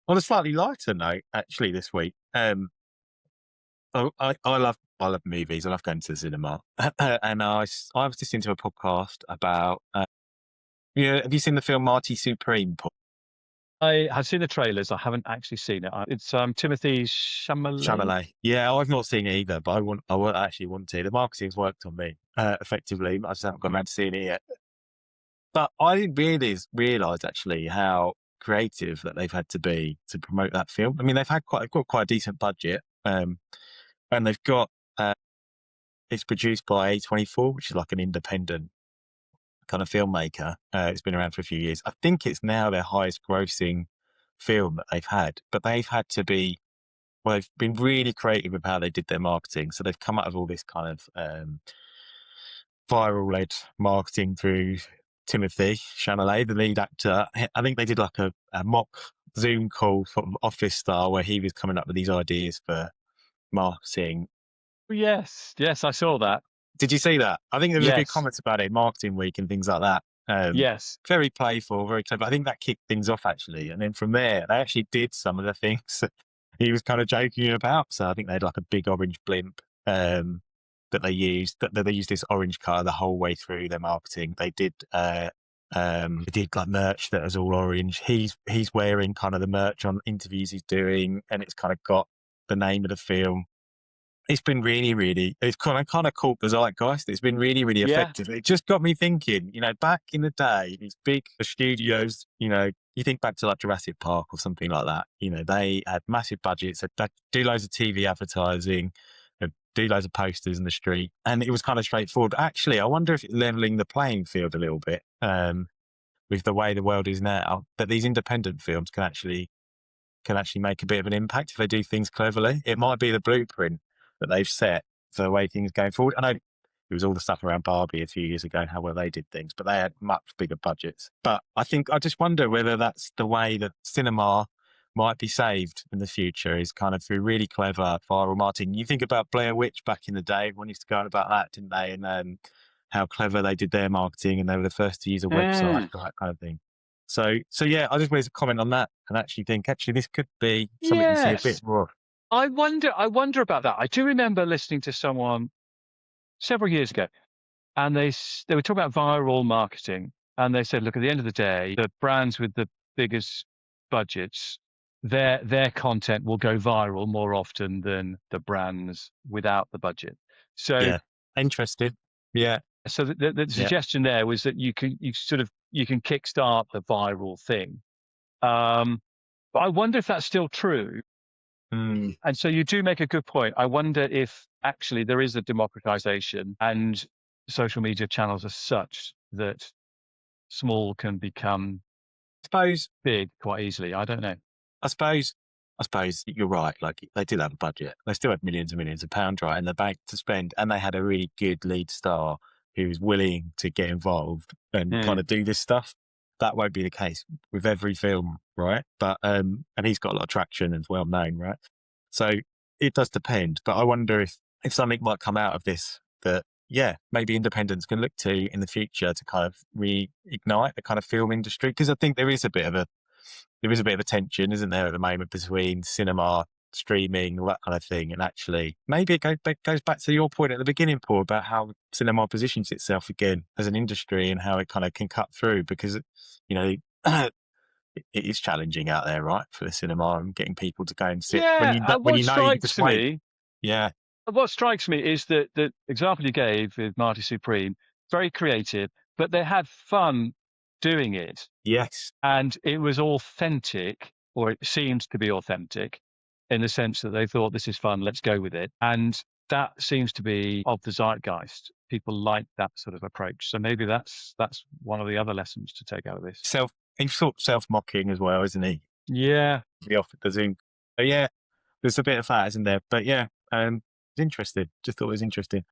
On a slightly lighter note, actually, this week, I love movies. I love going to the cinema, and I was listening to a podcast about. Yeah, have you seen the film Marty Supreme, Paul? I have seen the trailers. I haven't actually seen it. It's Timothee Chamolet. Chamolet. Yeah, I've not seen it either, but actually want to. The marketing's worked on me effectively. I just haven't gone around to seeing it yet. But I didn't realize actually how creative that they've had to be to promote that film. I mean, they've got quite a decent budget, and they've got it's produced by A24, which is like an independent kind of filmmaker. It's been around for a few years. I think it's now their highest grossing film that they've had, but they've had to be, well, they've been really creative with how they did their marketing. So they've come out of all this kind of viral led marketing through Timothee Chamolet, the lead actor. I think they did like a mock Zoom call from Office style where he was coming up with these ideas for marketing. Yes, yes, I saw that. Did you see that? I think there was a good Yes, comments about it, marketing week and things like that. yes. Very playful, very clever. I think that kicked things off actually. And then from there, they actually did some of the things that he was kind of joking about. So I think they had like a big orange blimp that they used this orange colour the whole way through their marketing. They did like merch that was all orange. He's wearing kind of the merch on interviews he's doing, and it's kind of got the name of the film. It's been it's kind of caught the zeitgeist. It's been really, really Yeah, effective. It just got me thinking, back in the day, these big studios, you think back to like Jurassic Park or something like that, they had massive budgets, they'd do loads of TV advertising, they'd do loads of posters in the street, and it was kind of straightforward. Actually, I wonder if it's leveling the playing field a little bit, with the way the world is now, that these independent films can actually make a bit of an impact if they do things cleverly. It might be the blueprint that they've set for the way things going forward. I know it was all the stuff around Barbie a few years ago and how well they did things, but they had much bigger budgets. But I just wonder whether that's the way that cinema might be saved in the future, is kind of through really clever viral marketing. You think about Blair Witch back in the day, everyone used to go on about that, didn't they? And how clever they did their marketing, and they were the first to use a website, mm, that kind of thing. So yeah, I just wanted to comment on that and actually think, actually, this could be something we see a bit yes. more of. I wonder about that. I do remember listening to someone several years ago, and they were talking about viral marketing, and they said, look, at the end of the day, the brands with the biggest budgets, their content will go viral more often than the brands without the budget. So Yeah. Interested. Yeah. so the Yeah. suggestion there was that you can kickstart the viral thing. But I wonder if that's still true. Mm. And so you do make a good point. I wonder if actually there is a democratization and social media channels are such that small can become I suppose, big quite easily. I don't know. I suppose, I suppose you're right. Like, they did have a budget. They still had millions and millions of pounds right in the bank to spend, and they had a really good lead star who was willing to get involved and kind Mm. of do this stuff. That won't be the case with every film, right? But and he's got a lot of traction and is well known, right? So it does depend. But I wonder if something might come out of this that, yeah, maybe independents can look to in the future to kind of reignite the kind of film industry, because I think there is a bit of a tension, isn't there, at the moment between cinema, streaming, all that kind of thing, and actually maybe it goes back to your point at the beginning, Paul, about how cinema positions itself again as an industry and how it kind of can cut through, because you know it is challenging out there, right, for the cinema and getting people to go and sit when Yeah. you when What you know you can just strikes wait. me, Yeah, what strikes me is that the example you gave with Marty Supreme, very creative, but they had fun doing it. yes, And it was authentic, or it seemed to be authentic, in the sense that they thought, this is fun, let's go with it. And that seems to be of the zeitgeist. People like that sort of approach. So maybe that's one of the other lessons to take out of this. he's sort of self-mocking as well, isn't he? Yeah. The off the Zoom. So yeah, there's a bit of that, isn't there? But yeah, it's interesting. Just thought it was interesting.